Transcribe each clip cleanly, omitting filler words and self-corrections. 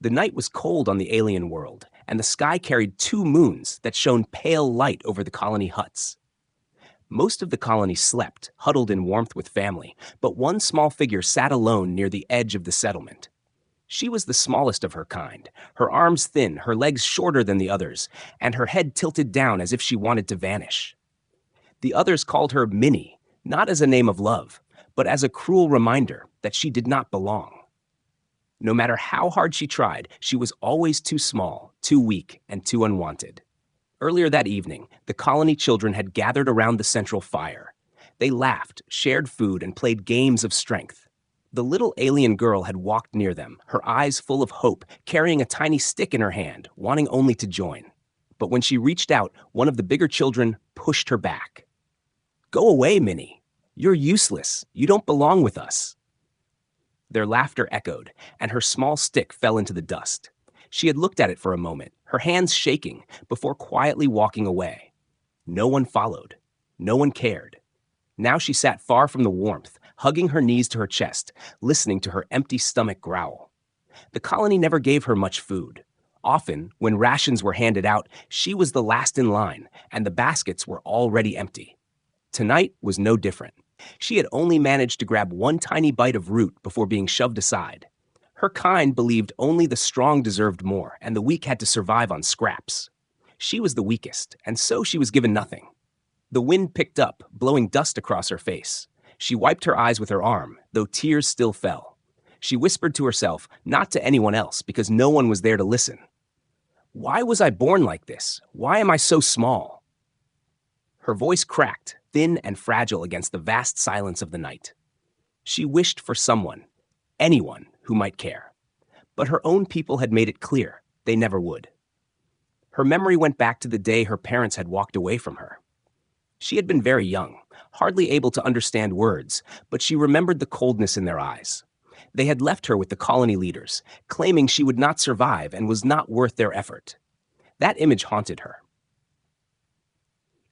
The night was cold on the alien world, and the sky carried two moons that shone pale light over the colony huts. Most of the colony slept, huddled in warmth with family, but one small figure sat alone near the edge of the settlement. She was the smallest of her kind, her arms thin, her legs shorter than the others, and her head tilted down as if she wanted to vanish. The others called her Minnie, not as a name of love, but as a cruel reminder that she did not belong. No matter how hard she tried, she was always too small, too weak, and too unwanted. Earlier that evening, the colony children had gathered around the central fire. They laughed, shared food, and played games of strength. The little alien girl had walked near them, her eyes full of hope, carrying a tiny stick in her hand, wanting only to join. But when she reached out, one of the bigger children pushed her back. "Go away, Minnie. You're useless. You don't belong with us." Their laughter echoed, and her small stick fell into the dust. She had looked at it for a moment, her hands shaking, before quietly walking away. No one followed. No one cared. Now she sat far from the warmth, hugging her knees to her chest, listening to her empty stomach growl. The colony never gave her much food. Often, when rations were handed out, she was the last in line, and the baskets were already empty. Tonight was no different. She had only managed to grab one tiny bite of root before being shoved aside. Her kind believed only the strong deserved more, and the weak had to survive on scraps. She was the weakest, and so she was given nothing. The wind picked up, blowing dust across her face. She wiped her eyes with her arm, though tears still fell. She whispered to herself, not to anyone else, because no one was there to listen. "Why was I born like this? Why am I so small?" Her voice cracked, thin and fragile against the vast silence of the night. She wished for someone, anyone, who might care. But her own people had made it clear they never would. Her memory went back to the day her parents had walked away from her. She had been very young, hardly able to understand words, but she remembered the coldness in their eyes. They had left her with the colony leaders, claiming she would not survive and was not worth their effort. That image haunted her.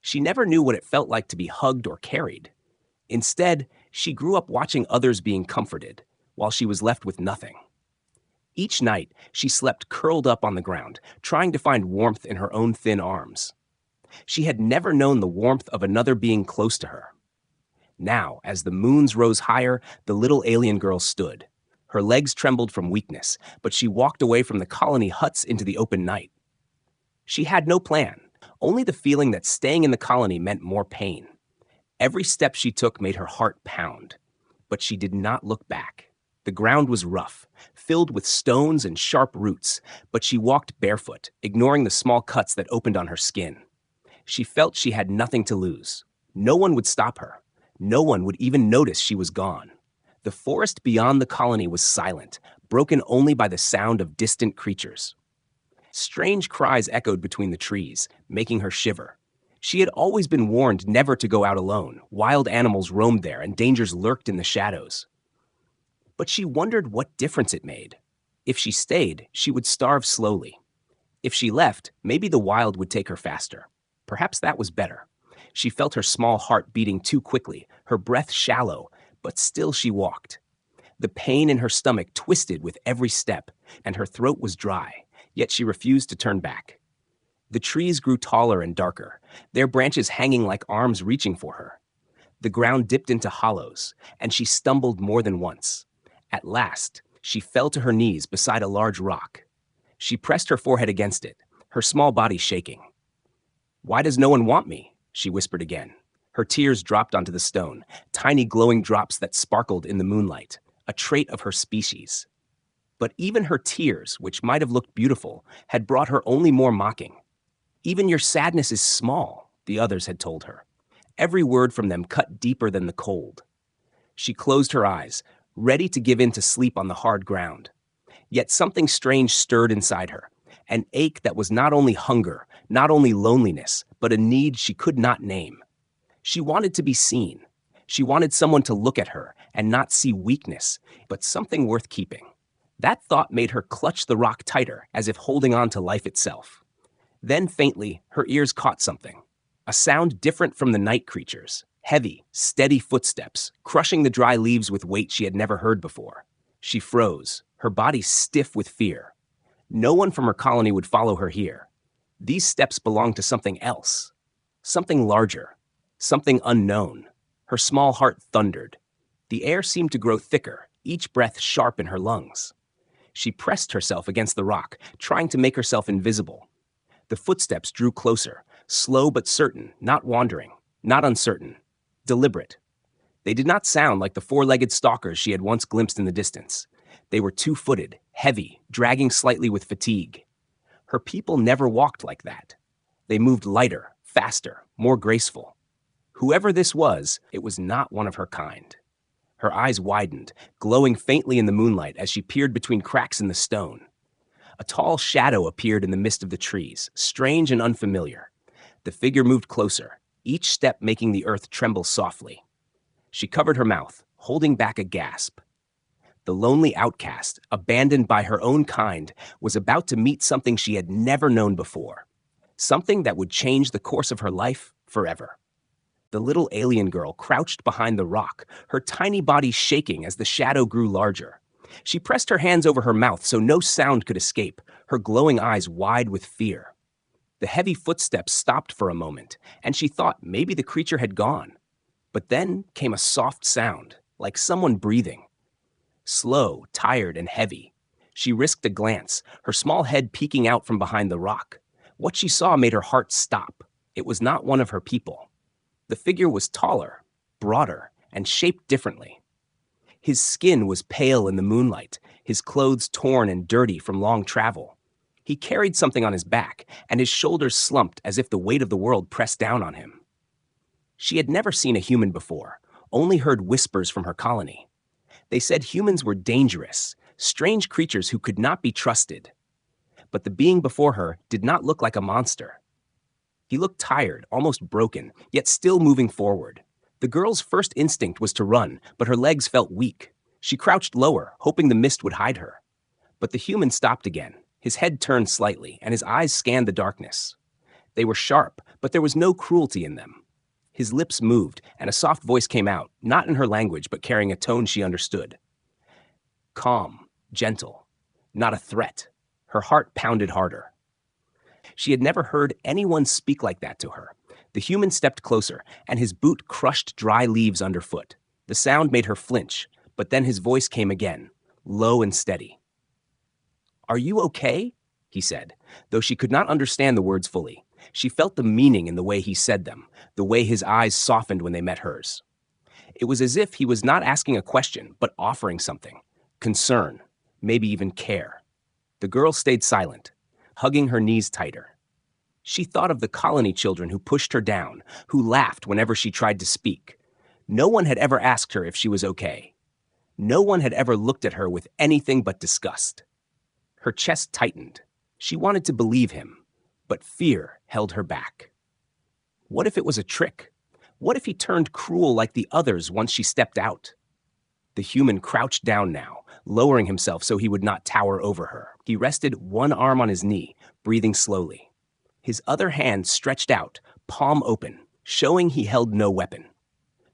She never knew what it felt like to be hugged or carried. Instead, she grew up watching others being comforted, while she was left with nothing. Each night, she slept curled up on the ground, trying to find warmth in her own thin arms. She had never known the warmth of another being close to her. Now, as the moons rose higher, the little alien girl stood. Her legs trembled from weakness, but she walked away from the colony huts into the open night. She had no plan, only the feeling that staying in the colony meant more pain. Every step she took made her heart pound, but she did not look back. The ground was rough, filled with stones and sharp roots, but she walked barefoot, ignoring the small cuts that opened on her skin. She felt she had nothing to lose. No one would stop her. No one would even notice she was gone. The forest beyond the colony was silent, broken only by the sound of distant creatures. Strange cries echoed between the trees, making her shiver. She had always been warned never to go out alone. Wild animals roamed there, and dangers lurked in the shadows. But she wondered what difference it made. If she stayed, she would starve slowly. If she left, maybe the wild would take her faster. Perhaps that was better. She felt her small heart beating too quickly, her breath shallow, but still she walked. The pain in her stomach twisted with every step, and her throat was dry, yet she refused to turn back. The trees grew taller and darker, their branches hanging like arms reaching for her. The ground dipped into hollows, and she stumbled more than once. At last, she fell to her knees beside a large rock. She pressed her forehead against it, her small body shaking. "Why does no one want me?" she whispered again. Her tears dropped onto the stone, tiny glowing drops that sparkled in the moonlight, a trait of her species. But even her tears, which might have looked beautiful, had brought her only more mocking. "Even your sadness is small," the others had told her. Every word from them cut deeper than the cold. She closed her eyes, ready to give in to sleep on the hard ground. Yet something strange stirred inside her, an ache that was not only hunger, not only loneliness, but a need she could not name. She wanted to be seen. She wanted someone to look at her and not see weakness, but something worth keeping. That thought made her clutch the rock tighter, as if holding on to life itself. Then faintly, her ears caught something. A sound different from the night creatures. Heavy, steady footsteps, crushing the dry leaves with weight she had never heard before. She froze, her body stiff with fear. No one from her colony would follow her here. These steps belonged to something else, something larger, something unknown. Her small heart thundered. The air seemed to grow thicker, each breath sharp in her lungs. She pressed herself against the rock, trying to make herself invisible. The footsteps drew closer, slow but certain, not wandering, not uncertain, deliberate. They did not sound like the four-legged stalkers she had once glimpsed in the distance. They were two-footed, heavy, dragging slightly with fatigue. Her people never walked like that. They moved lighter, faster, more graceful. Whoever this was, it was not one of her kind. Her eyes widened, glowing faintly in the moonlight as she peered between cracks in the stone. A tall shadow appeared in the mist of the trees, strange and unfamiliar. The figure moved closer, each step making the earth tremble softly. She covered her mouth, holding back a gasp. The lonely outcast, abandoned by her own kind, was about to meet something she had never known before. Something that would change the course of her life forever. The little alien girl crouched behind the rock, her tiny body shaking as the shadow grew larger. She pressed her hands over her mouth so no sound could escape, her glowing eyes wide with fear. The heavy footsteps stopped for a moment, and she thought maybe the creature had gone. But then came a soft sound, like someone breathing. Slow, tired, and heavy. She risked a glance, her small head peeking out from behind the rock. What she saw made her heart stop. It was not one of her people. The figure was taller, broader, and shaped differently. His skin was pale in the moonlight, his clothes torn and dirty from long travel. He carried something on his back, and his shoulders slumped as if the weight of the world pressed down on him. She had never seen a human before, only heard whispers from her colony. They said humans were dangerous, strange creatures who could not be trusted. But the being before her did not look like a monster. He looked tired, almost broken, yet still moving forward. The girl's first instinct was to run, but her legs felt weak. She crouched lower, hoping the mist would hide her. But the human stopped again. His head turned slightly, and his eyes scanned the darkness. They were sharp, but there was no cruelty in them. His lips moved, and a soft voice came out, not in her language, but carrying a tone she understood. Calm, gentle, not a threat. Her heart pounded harder. She had never heard anyone speak like that to her. The human stepped closer, and his boot crushed dry leaves underfoot. The sound made her flinch, but then his voice came again, low and steady. "Are you okay?" he said, though she could not understand the words fully. She felt the meaning in the way he said them, the way his eyes softened when they met hers. It was as if he was not asking a question, but offering something. Concern, maybe even care. The girl stayed silent, hugging her knees tighter. She thought of the colony children who pushed her down, who laughed whenever she tried to speak. No one had ever asked her if she was okay. No one had ever looked at her with anything but disgust. Her chest tightened. She wanted to believe him, but fear held her back. What if it was a trick? What if he turned cruel like the others once she stepped out? The human crouched down now, lowering himself so he would not tower over her. He rested one arm on his knee, breathing slowly. His other hand stretched out, palm open, showing he held no weapon.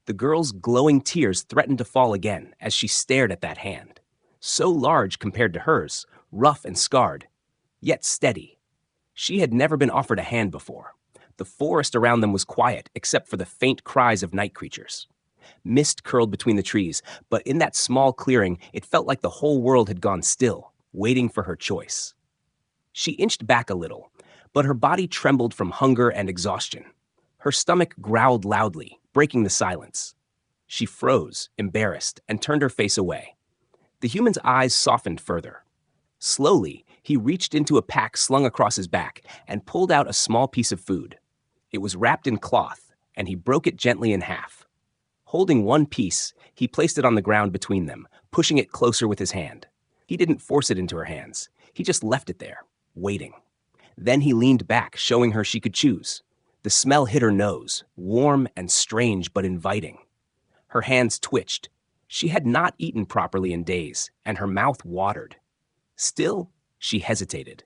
The girl's glowing tears threatened to fall again as she stared at that hand. So large compared to hers, rough and scarred, yet steady. She had never been offered a hand before. The forest around them was quiet, except for the faint cries of night creatures. Mist curled between the trees, but in that small clearing, it felt like the whole world had gone still, waiting for her choice. She inched back a little, but her body trembled from hunger and exhaustion. Her stomach growled loudly, breaking the silence. She froze, embarrassed, and turned her face away. The human's eyes softened further. Slowly, he reached into a pack slung across his back and pulled out a small piece of food. It was wrapped in cloth, and he broke it gently in half. Holding one piece, he placed it on the ground between them, pushing it closer with his hand. He didn't force it into her hands. He just left it there, waiting. Then he leaned back, showing her she could choose. The smell hit her nose, warm and strange but inviting. Her hands twitched. She had not eaten properly in days, and her mouth watered. Still, she hesitated.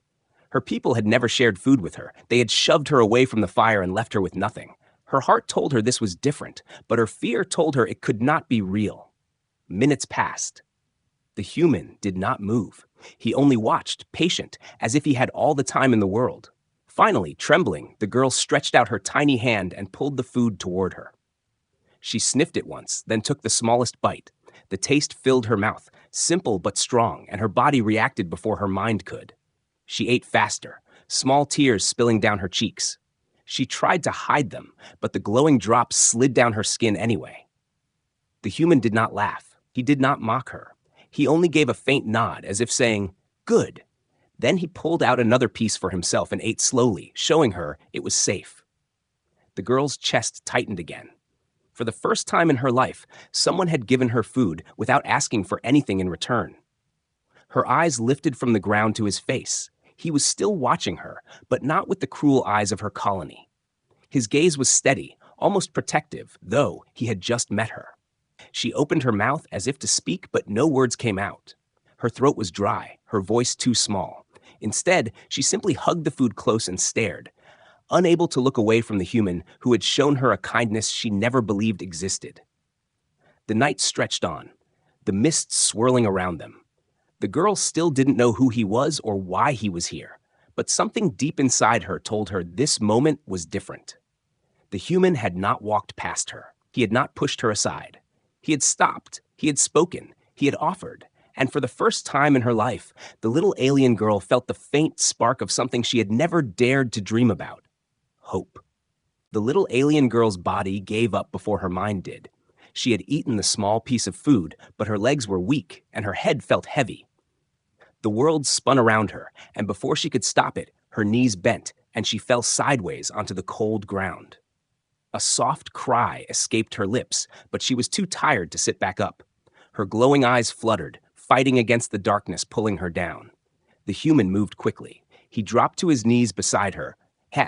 Her people had never shared food with her. They had shoved her away from the fire and left her with nothing. Her heart told her this was different, but her fear told her it could not be real. Minutes passed. The human did not move. He only watched, patient, as if he had all the time in the world. Finally, trembling, the girl stretched out her tiny hand and pulled the food toward her. She sniffed it once, then took the smallest bite. The taste filled her mouth, simple but strong, and her body reacted before her mind could. She ate faster, small tears spilling down her cheeks. She tried to hide them, but the glowing drops slid down her skin anyway. The human did not laugh. He did not mock her. He only gave a faint nod, as if saying, "Good." Then he pulled out another piece for himself and ate slowly, showing her it was safe. The girl's chest tightened again. For the first time in her life, someone had given her food without asking for anything in return. Her eyes lifted from the ground to his face. He was still watching her, but not with the cruel eyes of her colony. His gaze was steady, almost protective, though he had just met her. She opened her mouth as if to speak, but no words came out. Her throat was dry, her voice too small. Instead, she simply hugged the food close and stared, unable to look away from the human who had shown her a kindness she never believed existed. The night stretched on, the mist swirling around them. The girl still didn't know who he was or why he was here, but something deep inside her told her this moment was different. The human had not walked past her. He had not pushed her aside. He had stopped. He had spoken. He had offered. And for the first time in her life, the little alien girl felt the faint spark of something she had never dared to dream about: hope. The little alien girl's body gave up before her mind did. She had eaten the small piece of food, but her legs were weak and her head felt heavy. The world spun around her, and before she could stop it, her knees bent and she fell sideways onto the cold ground. A soft cry escaped her lips, but she was too tired to sit back up. Her glowing eyes fluttered, fighting against the darkness pulling her down. The human moved quickly. He dropped to his knees beside her,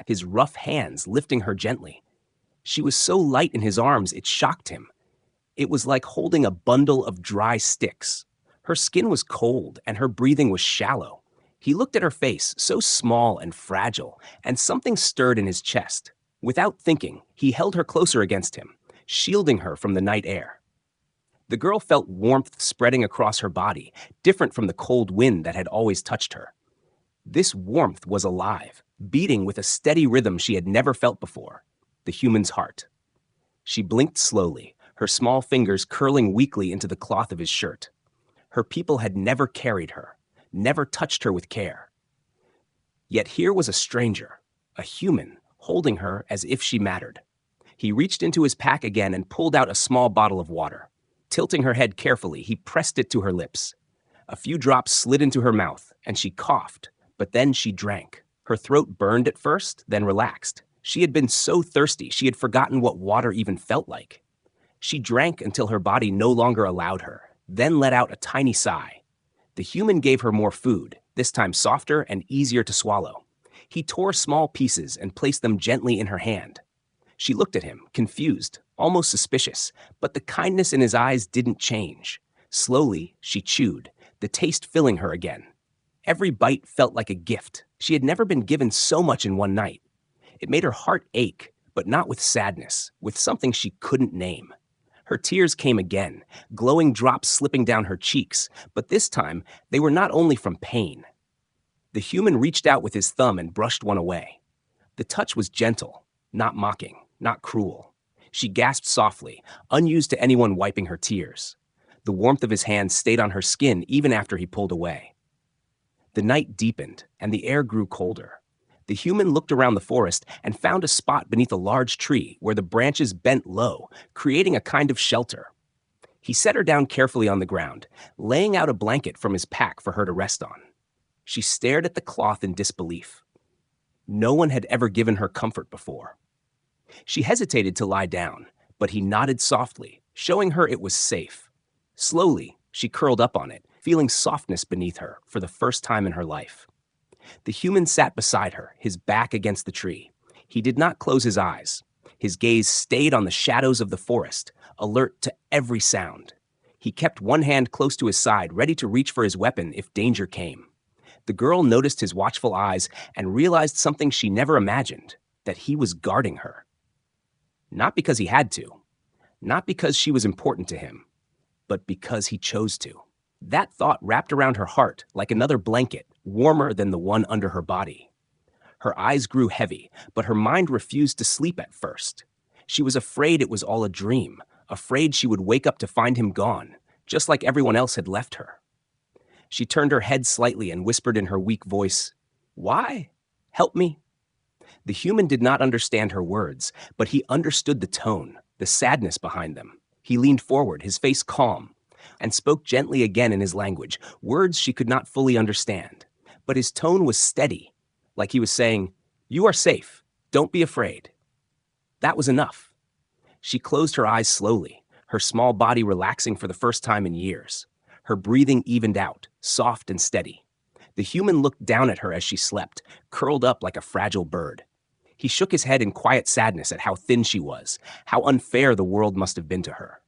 his rough hands lifting her gently. She was so light in his arms it shocked him. It was like holding a bundle of dry sticks. Her skin was cold and her breathing was shallow. He looked at her face, so small and fragile, and something stirred in his chest. Without thinking, he held her closer against him, shielding her from the night air. The girl felt warmth spreading across her body, different from the cold wind that had always touched her. This warmth was alive, beating with a steady rhythm she had never felt before: the human's heart. She blinked slowly, her small fingers curling weakly into the cloth of his shirt. Her people had never carried her, never touched her with care. Yet here was a stranger, a human, holding her as if she mattered. He reached into his pack again and pulled out a small bottle of water. Tilting her head carefully, he pressed it to her lips. A few drops slid into her mouth, and she coughed, but then she drank. Her throat burned at first, then relaxed. She had been so thirsty, she had forgotten what water even felt like. She drank until her body no longer allowed her, then let out a tiny sigh. The human gave her more food, this time softer and easier to swallow. He tore small pieces and placed them gently in her hand. She looked at him, confused, almost suspicious, but the kindness in his eyes didn't change. Slowly, she chewed, the taste filling her again. Every bite felt like a gift. She had never been given so much in one night. It made her heart ache, but not with sadness, with something she couldn't name. Her tears came again, glowing drops slipping down her cheeks, but this time they were not only from pain. The human reached out with his thumb and brushed one away. The touch was gentle, not mocking, not cruel. She gasped softly, unused to anyone wiping her tears. The warmth of his hand stayed on her skin even after he pulled away. The night deepened, and the air grew colder. The human looked around the forest and found a spot beneath a large tree where the branches bent low, creating a kind of shelter. He set her down carefully on the ground, laying out a blanket from his pack for her to rest on. She stared at the cloth in disbelief. No one had ever given her comfort before. She hesitated to lie down, but he nodded softly, showing her it was safe. Slowly, she curled up on it, feeling softness beneath her for the first time in her life. The human sat beside her, his back against the tree. He did not close his eyes. His gaze stayed on the shadows of the forest, alert to every sound. He kept one hand close to his side, ready to reach for his weapon if danger came. The girl noticed his watchful eyes and realized something she never imagined, that he was guarding her. Not because he had to, not because she was important to him, but because he chose to. That thought wrapped around her heart like another blanket, warmer than the one under her body. Her eyes grew heavy, but her mind refused to sleep at first. She was afraid it was all a dream, afraid she would wake up to find him gone, just like everyone else had left her. She turned her head slightly and whispered in her weak voice, "Why? Help me." The human did not understand her words, but he understood the tone, the sadness behind them. He leaned forward, his face calm, and spoke gently again in his language, words she could not fully understand. But his tone was steady, like he was saying, "You are safe. Don't be afraid." That was enough. She closed her eyes slowly, her small body relaxing for the first time in years. Her breathing evened out, soft and steady. The human looked down at her as she slept, curled up like a fragile bird. He shook his head in quiet sadness at how thin she was, how unfair the world must have been to her.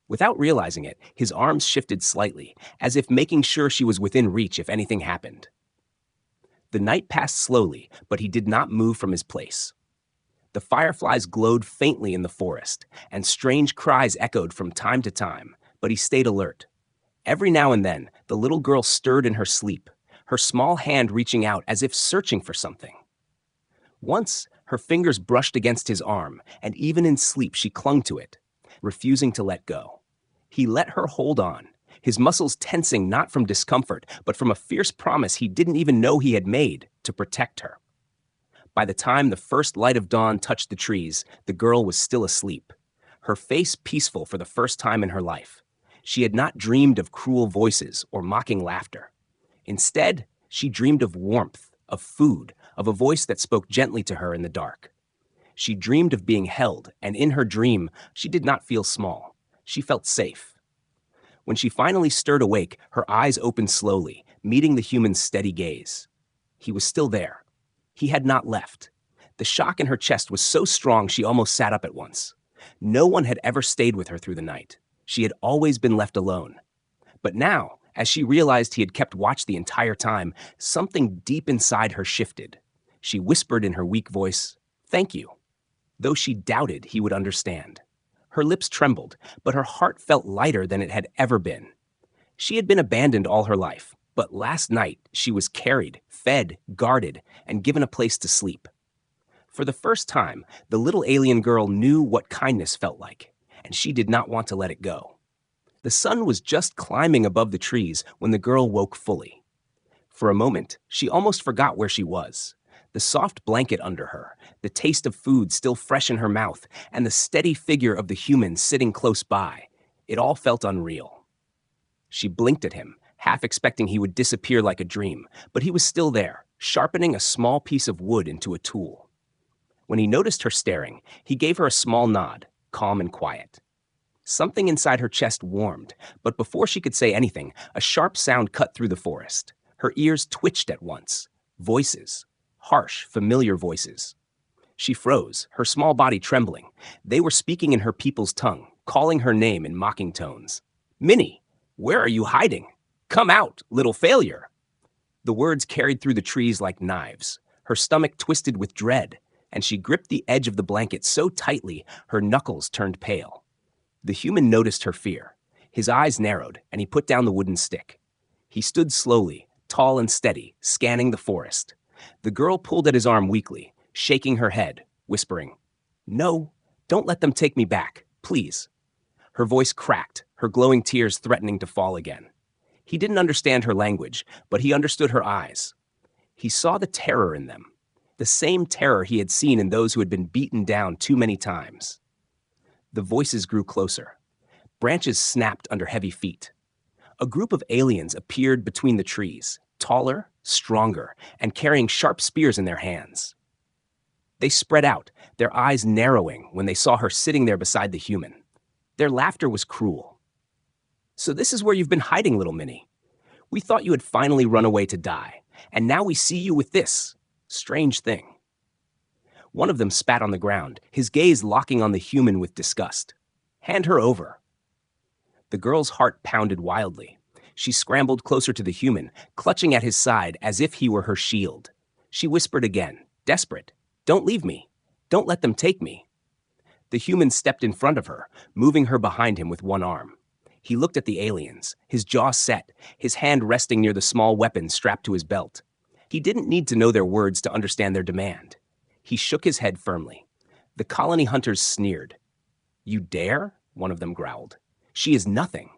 Without realizing it, his arms shifted slightly, as if making sure she was within reach if anything happened. The night passed slowly, but he did not move from his place. The fireflies glowed faintly in the forest, and strange cries echoed from time to time, but he stayed alert. Every now and then, the little girl stirred in her sleep, her small hand reaching out as if searching for something. Once, her fingers brushed against his arm, and even in sleep she clung to it, refusing to let go. He let her hold on, his muscles tensing not from discomfort, but from a fierce promise he didn't even know he had made to protect her. By the time the first light of dawn touched the trees, the girl was still asleep, her face peaceful for the first time in her life. She had not dreamed of cruel voices or mocking laughter. Instead, she dreamed of warmth, of food, of a voice that spoke gently to her in the dark. She dreamed of being held, and in her dream, she did not feel small. She felt safe. When she finally stirred awake, her eyes opened slowly, meeting the human's steady gaze. He was still there. He had not left. The shock in her chest was so strong she almost sat up at once. No one had ever stayed with her through the night. She had always been left alone. But now, as she realized he had kept watch the entire time, something deep inside her shifted. She whispered in her weak voice, "Thank you," though she doubted he would understand. Her lips trembled, but her heart felt lighter than it had ever been. She had been abandoned all her life, but last night she was carried, fed, guarded, and given a place to sleep. For the first time, the little alien girl knew what kindness felt like, and she did not want to let it go. The sun was just climbing above the trees when the girl woke fully. For a moment, she almost forgot where she was. The soft blanket under her, the taste of food still fresh in her mouth, and the steady figure of the human sitting close by. It all felt unreal. She blinked at him, half expecting he would disappear like a dream, but he was still there, sharpening a small piece of wood into a tool. When he noticed her staring, he gave her a small nod, calm and quiet. Something inside her chest warmed, but before she could say anything, a sharp sound cut through the forest. Her ears twitched at once. Voices. Harsh, familiar voices. She froze, her small body trembling. They were speaking in her people's tongue, calling her name in mocking tones. "Minnie, where are you hiding? Come out, little failure." The words carried through the trees like knives. Her stomach twisted with dread, and she gripped the edge of the blanket so tightly her knuckles turned pale. The human noticed her fear. His eyes narrowed, and he put down the wooden stick. He stood slowly, tall and steady, scanning the forest. The girl pulled at his arm weakly, shaking her head, whispering, "No, don't let them take me back, please." Her voice cracked, her glowing tears threatening to fall again. He didn't understand her language, but he understood her eyes. He saw the terror in them, the same terror he had seen in those who had been beaten down too many times. The voices grew closer. Branches snapped under heavy feet. A group of aliens appeared between the trees, taller, stronger, and carrying sharp spears in their hands. They spread out, their eyes narrowing when they saw her sitting there beside the human. Their laughter was cruel. "So this is where you've been hiding, little Minnie. We thought you had finally run away to die, and now we see you with this strange thing." One of them spat on the ground, his gaze locking on the human with disgust. "Hand her over." The girl's heart pounded wildly. She scrambled closer to the human, clutching at his side as if he were her shield. She whispered again, desperate, "Don't leave me. Don't let them take me." The human stepped in front of her, moving her behind him with one arm. He looked at the aliens, his jaw set, his hand resting near the small weapon strapped to his belt. He didn't need to know their words to understand their demand. He shook his head firmly. The colony hunters sneered. "You dare?" one of them growled. "She is nothing.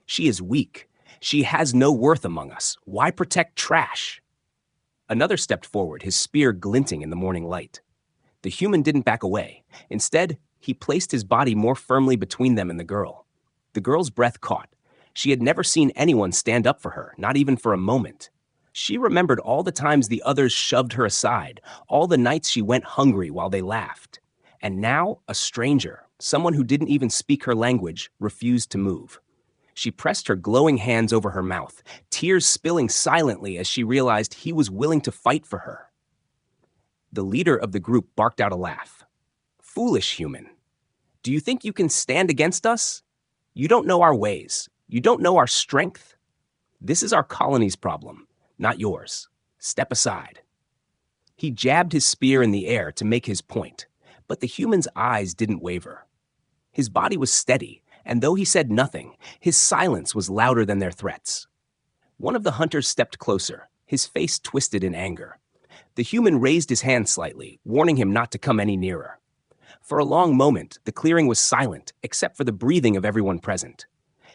She is weak. She has no worth among us. Why protect trash?" Another stepped forward, his spear glinting in the morning light. The human didn't back away. Instead, he placed his body more firmly between them and the girl. The girl's breath caught. She had never seen anyone stand up for her, not even for a moment. She remembered all the times the others shoved her aside, all the nights she went hungry while they laughed. And now, a stranger, someone who didn't even speak her language, refused to move. She pressed her glowing hands over her mouth, tears spilling silently as she realized he was willing to fight for her. The leader of the group barked out a laugh. "Foolish human. Do you think you can stand against us? You don't know our ways. You don't know our strength. This is our colony's problem, not yours. Step aside." He jabbed his spear in the air to make his point, but the human's eyes didn't waver. His body was steady, and though he said nothing, his silence was louder than their threats. One of the hunters stepped closer, his face twisted in anger. The human raised his hand slightly, warning him not to come any nearer. For a long moment, the clearing was silent, except for the breathing of everyone present.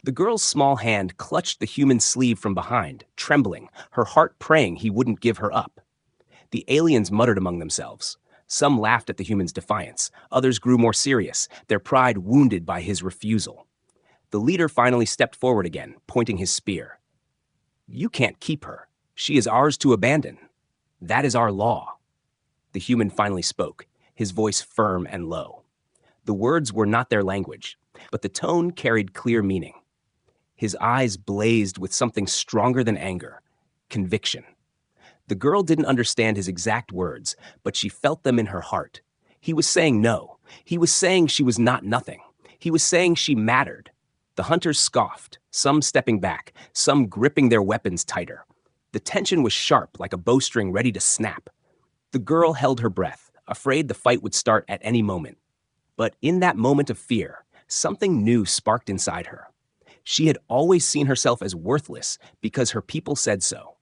The girl's small hand clutched the human's sleeve from behind, trembling, her heart praying he wouldn't give her up. The aliens muttered among themselves. Some laughed at the human's defiance. Others grew more serious, their pride wounded by his refusal. The leader finally stepped forward again, pointing his spear. "You can't keep her. She is ours to abandon. That is our law." The human finally spoke, his voice firm and low. The words were not their language, but the tone carried clear meaning. His eyes blazed with something stronger than anger, conviction. The girl didn't understand his exact words, but she felt them in her heart. He was saying no. He was saying she was not nothing. He was saying she mattered. The hunters scoffed, some stepping back, some gripping their weapons tighter. The tension was sharp, like a bowstring ready to snap. The girl held her breath, afraid the fight would start at any moment. But in that moment of fear, something new sparked inside her. She had always seen herself as worthless because her people said so.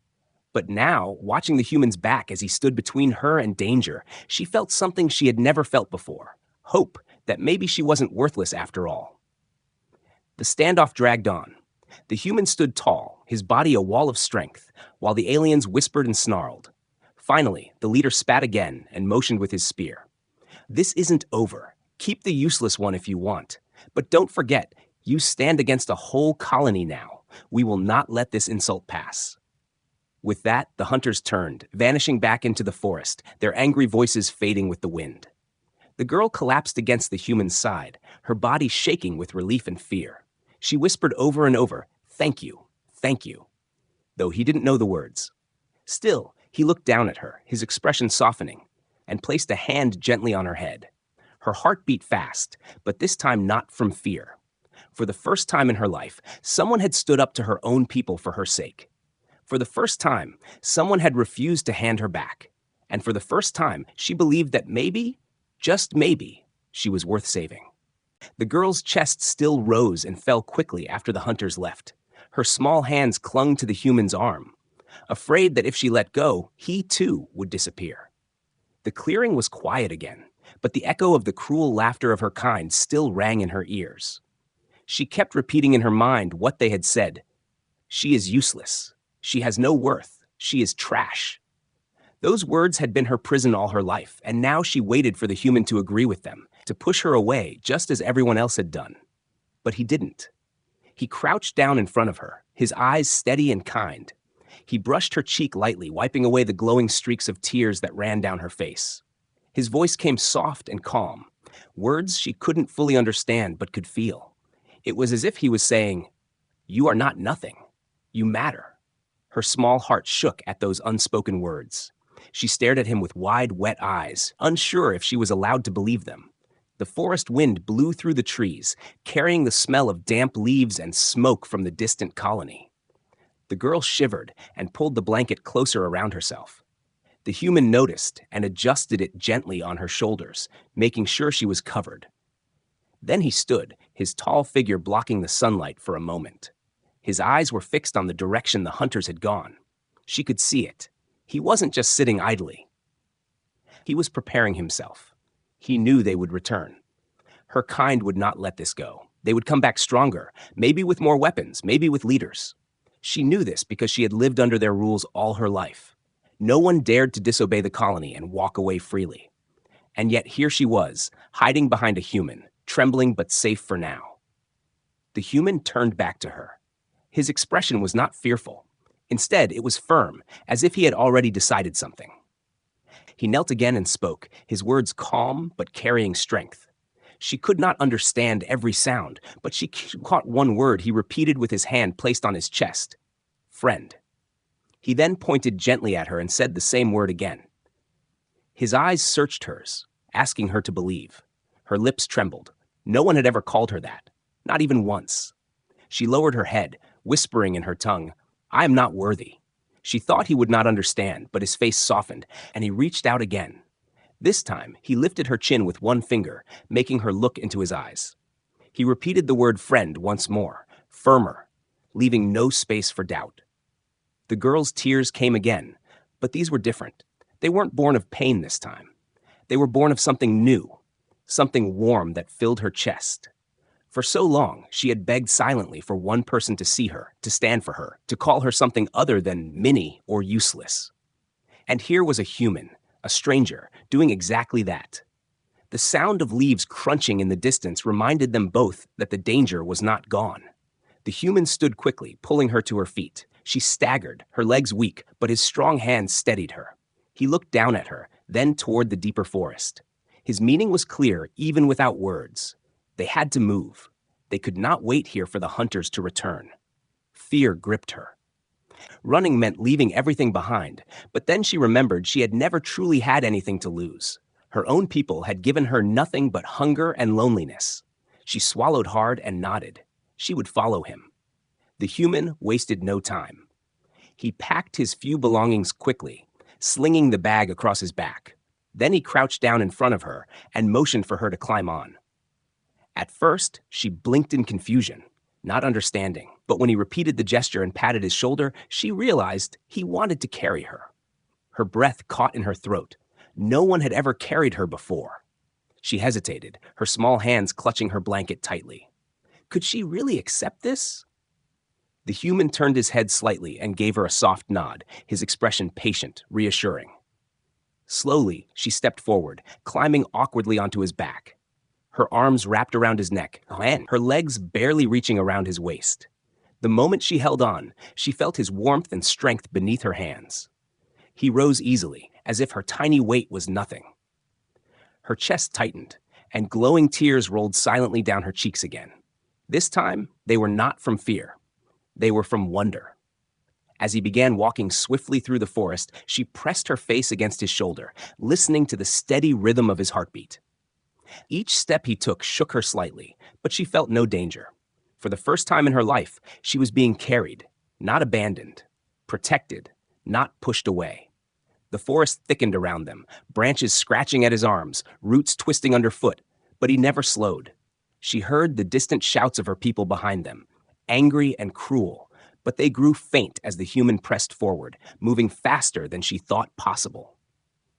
But now, watching the human's back as he stood between her and danger, she felt something she had never felt before. Hope that maybe she wasn't worthless after all. The standoff dragged on. The human stood tall, his body a wall of strength, while the aliens whispered and snarled. Finally, the leader spat again and motioned with his spear. "This isn't over. Keep the useless one if you want. But don't forget, you stand against a whole colony now. We will not let this insult pass." With that, the hunters turned, vanishing back into the forest, their angry voices fading with the wind. The girl collapsed against the human's side, her body shaking with relief and fear. She whispered over and over, "Thank you, thank you," though he didn't know the words. Still, he looked down at her, his expression softening, and placed a hand gently on her head. Her heart beat fast, but this time not from fear. For the first time in her life, someone had stood up to her own people for her sake. For the first time, someone had refused to hand her back. And for the first time, she believed that maybe, just maybe, she was worth saving. The girl's chest still rose and fell quickly after the hunters left. Her small hands clung to the human's arm, afraid that if she let go, he too would disappear. The clearing was quiet again, but the echo of the cruel laughter of her kind still rang in her ears. She kept repeating in her mind what they had said. She is useless. She has no worth. She is trash. Those words had been her prison all her life, and now she waited for the human to agree with them, to push her away just as everyone else had done. But he didn't. He crouched down in front of her, his eyes steady and kind. He brushed her cheek lightly, wiping away the glowing streaks of tears that ran down her face. His voice came soft and calm, words she couldn't fully understand but could feel. It was as if he was saying, "You are not nothing. You matter." Her small heart shook at those unspoken words. She stared at him with wide, wet eyes, unsure if she was allowed to believe them. The forest wind blew through the trees, carrying the smell of damp leaves and smoke from the distant colony. The girl shivered and pulled the blanket closer around herself. The human noticed and adjusted it gently on her shoulders, making sure she was covered. Then he stood, his tall figure blocking the sunlight for a moment. His eyes were fixed on the direction the hunters had gone. She could see it. He wasn't just sitting idly. He was preparing himself. He knew they would return. Her kind would not let this go. They would come back stronger, maybe with more weapons, maybe with leaders. She knew this because she had lived under their rules all her life. No one dared to disobey the colony and walk away freely. And yet here she was, hiding behind a human, trembling but safe for now. The human turned back to her. His expression was not fearful. Instead, it was firm, as if he had already decided something. He knelt again and spoke, his words calm but carrying strength. She could not understand every sound, but she caught one word he repeated with his hand placed on his chest. Friend. He then pointed gently at her and said the same word again. His eyes searched hers, asking her to believe. Her lips trembled. No one had ever called her that, not even once. She lowered her head, whispering in her tongue, I am not worthy. She thought he would not understand, but his face softened, and he reached out again. This time, he lifted her chin with one finger, making her look into his eyes. He repeated the word friend once more, firmer, leaving no space for doubt. The girl's tears came again, but these were different. They weren't born of pain this time. They were born of something new, something warm that filled her chest. For so long, she had begged silently for one person to see her, to stand for her, to call her something other than Minnie or useless. And here was a human, a stranger, doing exactly that. The sound of leaves crunching in the distance reminded them both that the danger was not gone. The human stood quickly, pulling her to her feet. She staggered, her legs weak, but his strong hand steadied her. He looked down at her, then toward the deeper forest. His meaning was clear, even without words. They had to move. They could not wait here for the hunters to return. Fear gripped her. Running meant leaving everything behind, but then she remembered she had never truly had anything to lose. Her own people had given her nothing but hunger and loneliness. She swallowed hard and nodded. She would follow him. The human wasted no time. He packed his few belongings quickly, slinging the bag across his back. Then he crouched down in front of her and motioned for her to climb on. At first, she blinked in confusion, not understanding. But when he repeated the gesture and patted his shoulder, she realized he wanted to carry her. Her breath caught in her throat. No one had ever carried her before. She hesitated, her small hands clutching her blanket tightly. Could she really accept this? The human turned his head slightly and gave her a soft nod, his expression patient, reassuring. Slowly, she stepped forward, climbing awkwardly onto his back. Her arms wrapped around his neck, and her legs barely reaching around his waist. The moment she held on, she felt his warmth and strength beneath her hands. He rose easily, as if her tiny weight was nothing. Her chest tightened, and glowing tears rolled silently down her cheeks again. This time, they were not from fear. They were from wonder. As he began walking swiftly through the forest, she pressed her face against his shoulder, listening to the steady rhythm of his heartbeat. Each step he took shook her slightly, but she felt no danger. For the first time in her life, she was being carried, not abandoned, protected, not pushed away. The forest thickened around them, branches scratching at his arms, roots twisting underfoot, but he never slowed. She heard the distant shouts of her people behind them, angry and cruel, but they grew faint as the human pressed forward, moving faster than she thought possible.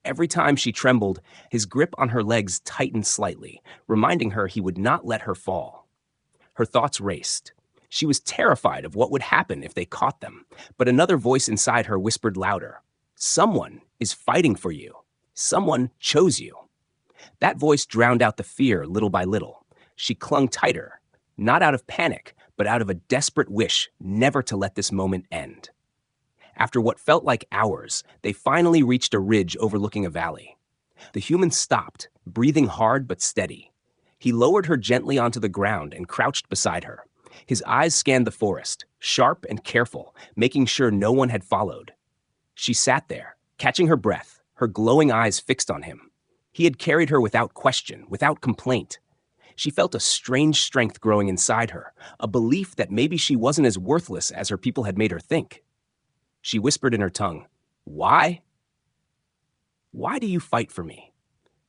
Every time she trembled, his grip on her legs tightened slightly, reminding her he would not let her fall. Her thoughts raced. She was terrified of what would happen if they caught them, but another voice inside her whispered louder, Someone is fighting for you. Someone chose you. That voice drowned out the fear little by little. She clung tighter, not out of panic, but out of a desperate wish never to let this moment end. After what felt like hours, they finally reached a ridge overlooking a valley. The human stopped, breathing hard but steady. He lowered her gently onto the ground and crouched beside her. His eyes scanned the forest, sharp and careful, making sure no one had followed. She sat there, catching her breath, her glowing eyes fixed on him. He had carried her without question, without complaint. She felt a strange strength growing inside her, a belief that maybe she wasn't as worthless as her people had made her think. She whispered in her tongue, Why? Why do you fight for me?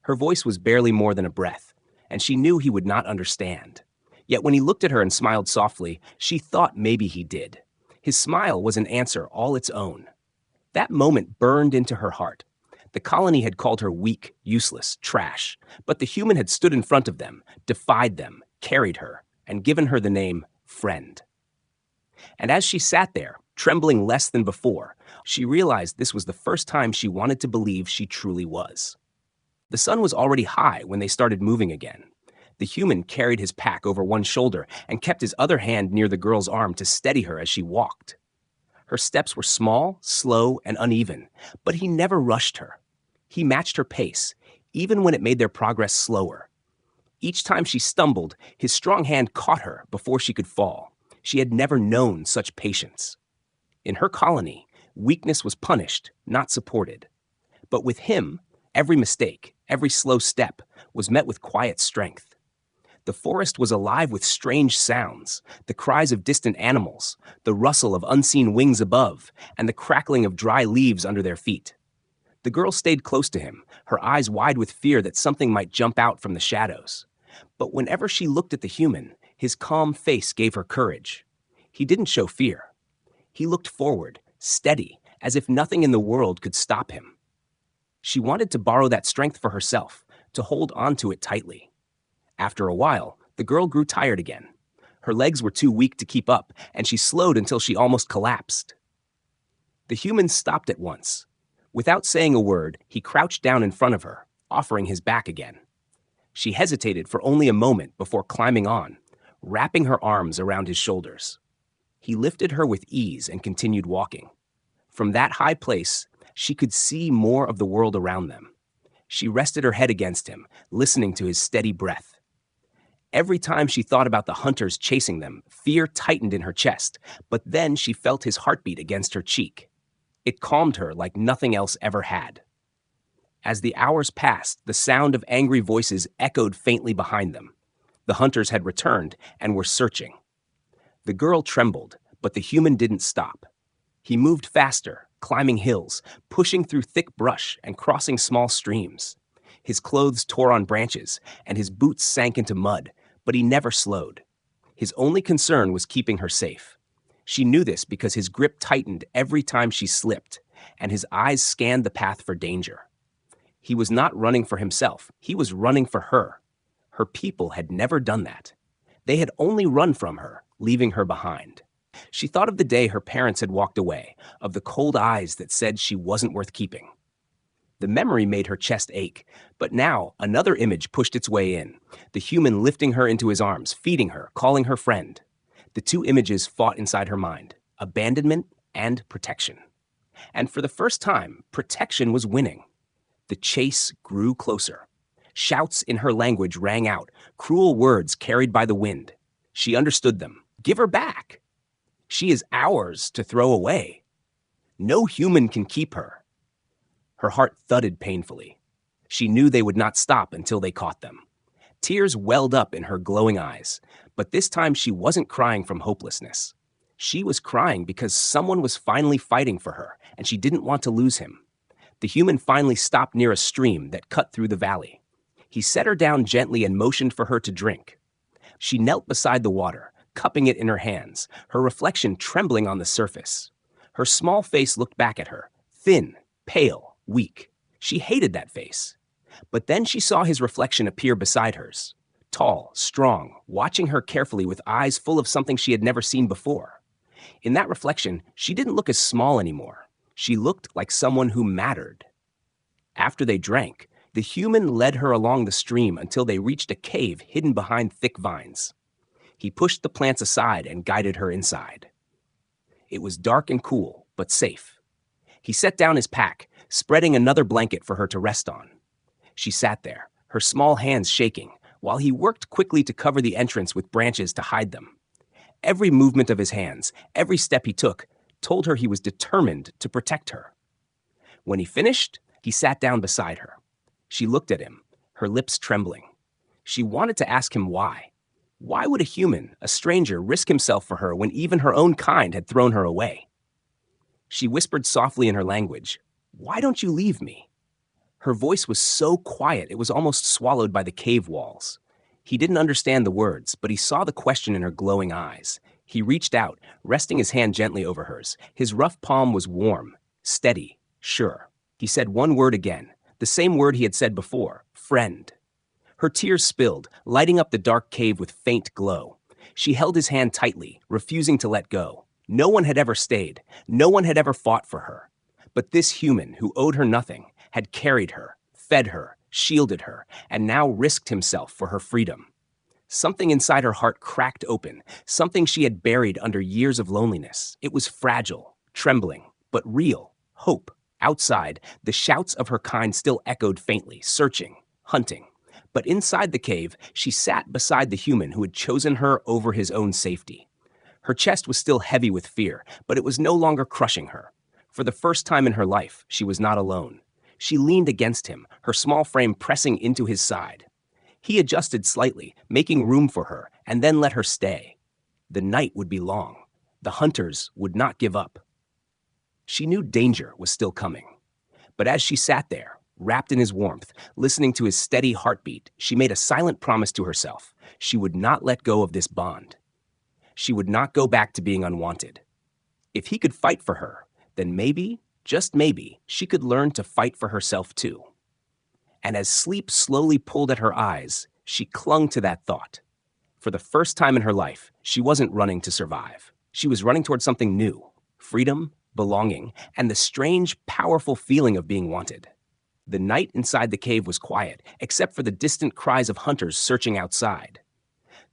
Her voice was barely more than a breath, and she knew he would not understand. Yet when he looked at her and smiled softly, she thought maybe he did. His smile was an answer all its own. That moment burned into her heart. The colony had called her weak, useless, trash, but the human had stood in front of them, defied them, carried her, and given her the name friend. And as she sat there, trembling less than before, she realized this was the first time she wanted to believe she truly was. The sun was already high when they started moving again. The human carried his pack over one shoulder and kept his other hand near the girl's arm to steady her as she walked. Her steps were small, slow, and uneven, but he never rushed her. He matched her pace, even when it made their progress slower. Each time she stumbled, his strong hand caught her before she could fall. She had never known such patience. In her colony, weakness was punished, not supported. But with him, every mistake, every slow step, was met with quiet strength. The forest was alive with strange sounds, the cries of distant animals, the rustle of unseen wings above, and the crackling of dry leaves under their feet. The girl stayed close to him, her eyes wide with fear that something might jump out from the shadows. But whenever she looked at the human, his calm face gave her courage. He didn't show fear. He looked forward, steady, as if nothing in the world could stop him. She wanted to borrow that strength for herself, to hold onto it tightly. After a while, the girl grew tired again. Her legs were too weak to keep up, and she slowed until she almost collapsed. The human stopped at once. Without saying a word, he crouched down in front of her, offering his back again. She hesitated for only a moment before climbing on, wrapping her arms around his shoulders. He lifted her with ease and continued walking. From that high place, she could see more of the world around them. She rested her head against him, listening to his steady breath. Every time she thought about the hunters chasing them, fear tightened in her chest, but then she felt his heartbeat against her cheek. It calmed her like nothing else ever had. As the hours passed, the sound of angry voices echoed faintly behind them. The hunters had returned and were searching. The girl trembled, but the human didn't stop. He moved faster, climbing hills, pushing through thick brush and crossing small streams. His clothes tore on branches, and his boots sank into mud, but he never slowed. His only concern was keeping her safe. She knew this because his grip tightened every time she slipped, and his eyes scanned the path for danger. He was not running for himself. He was running for her. Her people had never done that. They had only run from her, leaving her behind. She thought of the day her parents had walked away, of the cold eyes that said she wasn't worth keeping. The memory made her chest ache, but now another image pushed its way in, the human lifting her into his arms, feeding her, calling her friend. The two images fought inside her mind, abandonment and protection. And for the first time, protection was winning. The chase grew closer. Shouts in her language rang out, cruel words carried by the wind. She understood them. Give her back. She is ours to throw away. No human can keep her. Her heart thudded painfully. She knew they would not stop until they caught them. Tears welled up in her glowing eyes, but this time she wasn't crying from hopelessness. She was crying because someone was finally fighting for her, and she didn't want to lose him. The human finally stopped near a stream that cut through the valley. He set her down gently and motioned for her to drink. She knelt beside the water, cupping it in her hands, her reflection trembling on the surface. Her small face looked back at her, thin, pale, weak. She hated that face. But then she saw his reflection appear beside hers, tall, strong, watching her carefully with eyes full of something she had never seen before. In that reflection, she didn't look as small anymore. She looked like someone who mattered. After they drank, the human led her along the stream until they reached a cave hidden behind thick vines. He pushed the plants aside and guided her inside. It was dark and cool, but safe. He set down his pack, spreading another blanket for her to rest on. She sat there, her small hands shaking, while he worked quickly to cover the entrance with branches to hide them. Every movement of his hands, every step he took, told her he was determined to protect her. When he finished, he sat down beside her. She looked at him, her lips trembling. She wanted to ask him why. Why would a human, a stranger, risk himself for her when even her own kind had thrown her away? She whispered softly in her language, "Why don't you leave me?" Her voice was so quiet it was almost swallowed by the cave walls. He didn't understand the words, but he saw the question in her glowing eyes. He reached out, resting his hand gently over hers. His rough palm was warm, steady, sure. He said one word again, the same word he had said before, friend. Her tears spilled, lighting up the dark cave with faint glow. She held his hand tightly, refusing to let go. No one had ever stayed. No one had ever fought for her. But this human, who owed her nothing, had carried her, fed her, shielded her, and now risked himself for her freedom. Something inside her heart cracked open, something she had buried under years of loneliness. It was fragile, trembling, but real, hope. Outside, the shouts of her kind still echoed faintly, searching, hunting. But inside the cave, she sat beside the human who had chosen her over his own safety. Her chest was still heavy with fear, but it was no longer crushing her. For the first time in her life, she was not alone. She leaned against him, her small frame pressing into his side. He adjusted slightly, making room for her, and then let her stay. The night would be long. The hunters would not give up. She knew danger was still coming. But as she sat there, wrapped in his warmth, listening to his steady heartbeat, she made a silent promise to herself. She would not let go of this bond. She would not go back to being unwanted. If he could fight for her, then maybe, just maybe, she could learn to fight for herself too. And as sleep slowly pulled at her eyes, she clung to that thought. For the first time in her life, she wasn't running to survive. She was running towards something new, freedom, belonging, and the strange, powerful feeling of being wanted. The night inside the cave was quiet, except for the distant cries of hunters searching outside.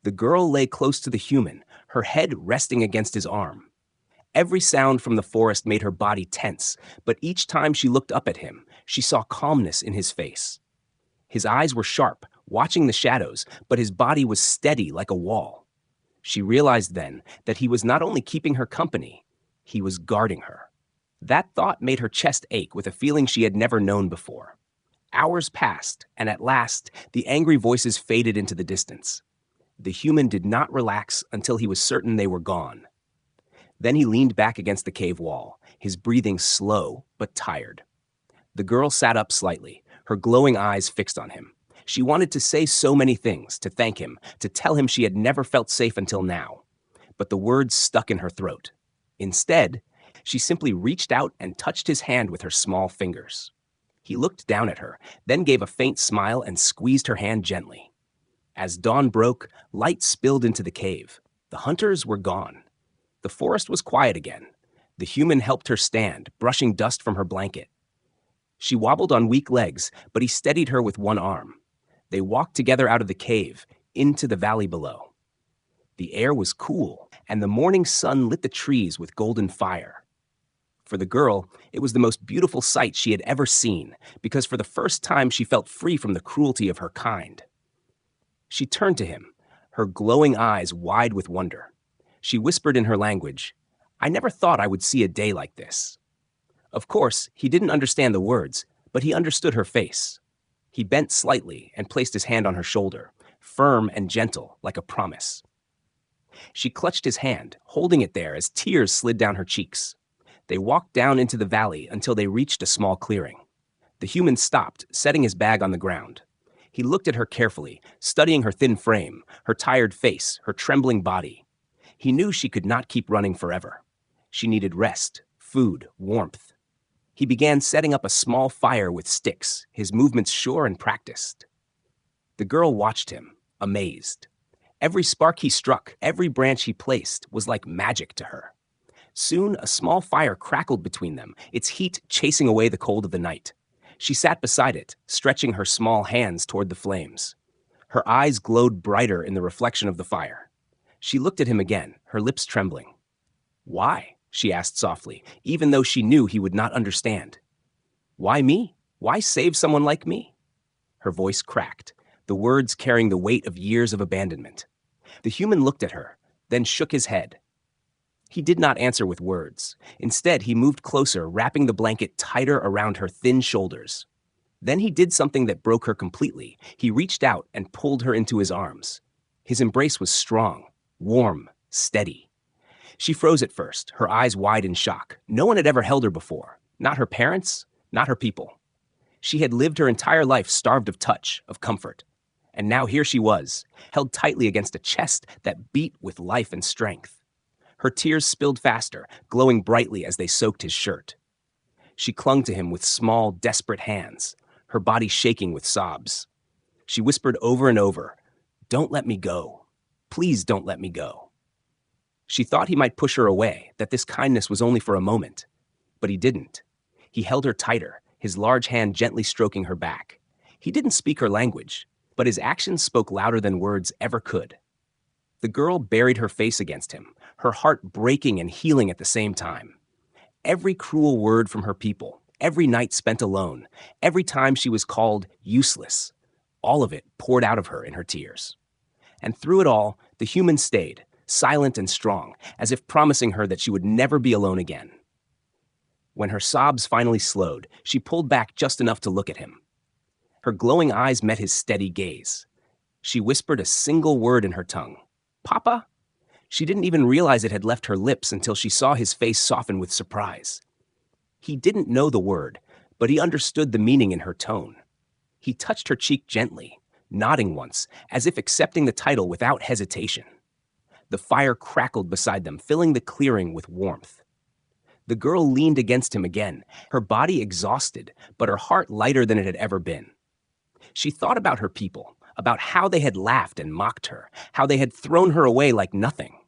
The girl lay close to the human, her head resting against his arm. Every sound from the forest made her body tense, but each time she looked up at him, she saw calmness in his face. His eyes were sharp, watching the shadows, but his body was steady like a wall. She realized then that he was not only keeping her company, he was guarding her. That thought made her chest ache with a feeling she had never known before. Hours passed, and at last, the angry voices faded into the distance. The human did not relax until he was certain they were gone. Then he leaned back against the cave wall, his breathing slow but tired. The girl sat up slightly, her glowing eyes fixed on him. She wanted to say so many things, to thank him, to tell him she had never felt safe until now. But the words stuck in her throat. Instead, she simply reached out and touched his hand with her small fingers. He looked down at her, then gave a faint smile and squeezed her hand gently. As dawn broke, light spilled into the cave. The hunters were gone. The forest was quiet again. The human helped her stand, brushing dust from her blanket. She wobbled on weak legs, but he steadied her with one arm. They walked together out of the cave, into the valley below. The air was cool, and the morning sun lit the trees with golden fire. For the girl, it was the most beautiful sight she had ever seen, because for the first time she felt free from the cruelty of her kind. She turned to him, her glowing eyes wide with wonder. She whispered in her language, "I never thought I would see a day like this." Of course, he didn't understand the words, but he understood her face. He bent slightly and placed his hand on her shoulder, firm and gentle, like a promise. She clutched his hand, holding it there as tears slid down her cheeks. They walked down into the valley until they reached a small clearing. The human stopped, setting his bag on the ground. He looked at her carefully, studying her thin frame, her tired face, her trembling body. He knew she could not keep running forever. She needed rest, food, warmth. He began setting up a small fire with sticks, his movements sure and practiced. The girl watched him, amazed. Every spark he struck, every branch he placed, was like magic to her. Soon, a small fire crackled between them, its heat chasing away the cold of the night. She sat beside it, stretching her small hands toward the flames. Her eyes glowed brighter in the reflection of the fire. She looked at him again, her lips trembling. "Why?" she asked softly, even though she knew he would not understand. "Why me? Why save someone like me?" Her voice cracked, the words carrying the weight of years of abandonment. The human looked at her, then shook his head. He did not answer with words. Instead, he moved closer, wrapping the blanket tighter around her thin shoulders. Then he did something that broke her completely. He reached out and pulled her into his arms. His embrace was strong, warm, steady. She froze at first, her eyes wide in shock. No one had ever held her before. Not her parents, not her people. She had lived her entire life starved of touch, of comfort. And now here she was, held tightly against a chest that beat with life and strength. Her tears spilled faster, glowing brightly as they soaked his shirt. She clung to him with small, desperate hands, her body shaking with sobs. She whispered over and over, "Don't let me go. Please don't let me go." She thought he might push her away, that this kindness was only for a moment. But he didn't. He held her tighter, his large hand gently stroking her back. He didn't speak her language, but his actions spoke louder than words ever could. The girl buried her face against him, her heart breaking and healing at the same time. Every cruel word from her people, every night spent alone, every time she was called useless, all of it poured out of her in her tears. And through it all, the human stayed, silent and strong, as if promising her that she would never be alone again. When her sobs finally slowed, she pulled back just enough to look at him. Her glowing eyes met his steady gaze. She whispered a single word in her tongue, "Papa?" She didn't even realize it had left her lips until she saw his face soften with surprise. He didn't know the word, but he understood the meaning in her tone. He touched her cheek gently, nodding once, as if accepting the title without hesitation. The fire crackled beside them, filling the clearing with warmth. The girl leaned against him again, her body exhausted, but her heart lighter than it had ever been. She thought about her people, about how they had laughed and mocked her, how they had thrown her away like nothing.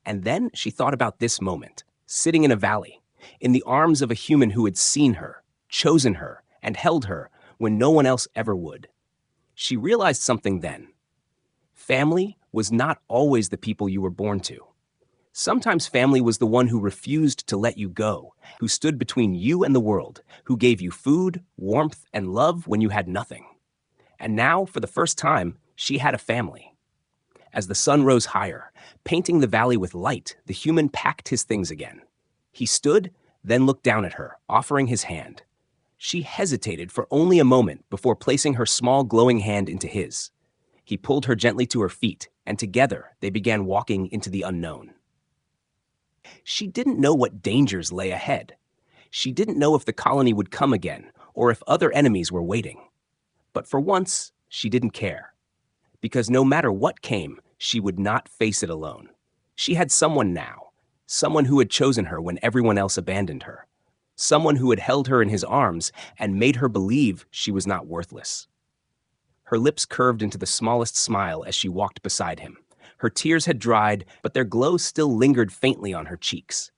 And then she thought about this moment, sitting in a valley, in the arms of a human who had seen her, chosen her, and held her when no one else ever would. She realized something then. Family was not always the people you were born to. Sometimes family was the one who refused to let you go, who stood between you and the world, who gave you food, warmth, and love when you had nothing. And now, for the first time, she had a family. As the sun rose higher, painting the valley with light, the human packed his things again. He stood, then looked down at her, offering his hand. She hesitated for only a moment before placing her small glowing hand into his. He pulled her gently to her feet, and together they began walking into the unknown. She didn't know what dangers lay ahead. She didn't know if the colony would come again, or if other enemies were waiting. But for once, she didn't care. Because no matter what came, she would not face it alone. She had someone now, someone who had chosen her when everyone else abandoned her, someone who had held her in his arms and made her believe she was not worthless. Her lips curved into the smallest smile as she walked beside him. Her tears had dried, but their glow still lingered faintly on her cheeks.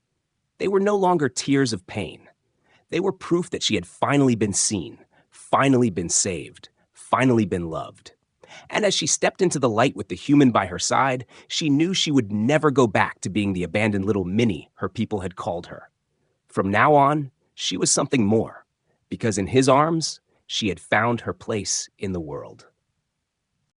They were no longer tears of pain. They were proof that she had finally been seen, finally been saved, finally been loved. And as she stepped into the light with the human by her side, she knew she would never go back to being the abandoned little Minnie her people had called her. From now on, she was something more, because in his arms, she had found her place in the world.